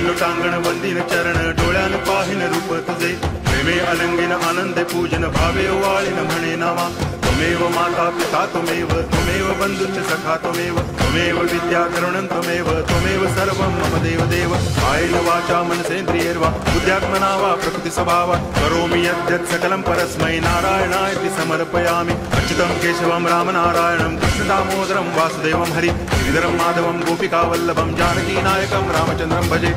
लोटांगण वंदिन चरण डोळ्यान पाहिन रूप तुझे प्रेमे अलंगिन आनंदे पूजन भावे वाळीन म्हणे नामा त्वमेव माता पिता त्वमेव बंधुश्च सखा त्वमेव विद्या द्रवणं त्वमेव सर्वं मम देव कायेन वाचा मनसेन्द्रियैर्वा बुद्ध्यात्मना वा प्रकृति स्वभावात् करोमि यद्यत् सकलं परस्मै नारायणायति समर्पयामि अच्युतं केशवं रामनारायणं कृष्णदामोदरं वासुदेवं हरि श्रीधरं माधवं गोपिकावल्लभं जानकीनायकं रामचन्द्रं भजे।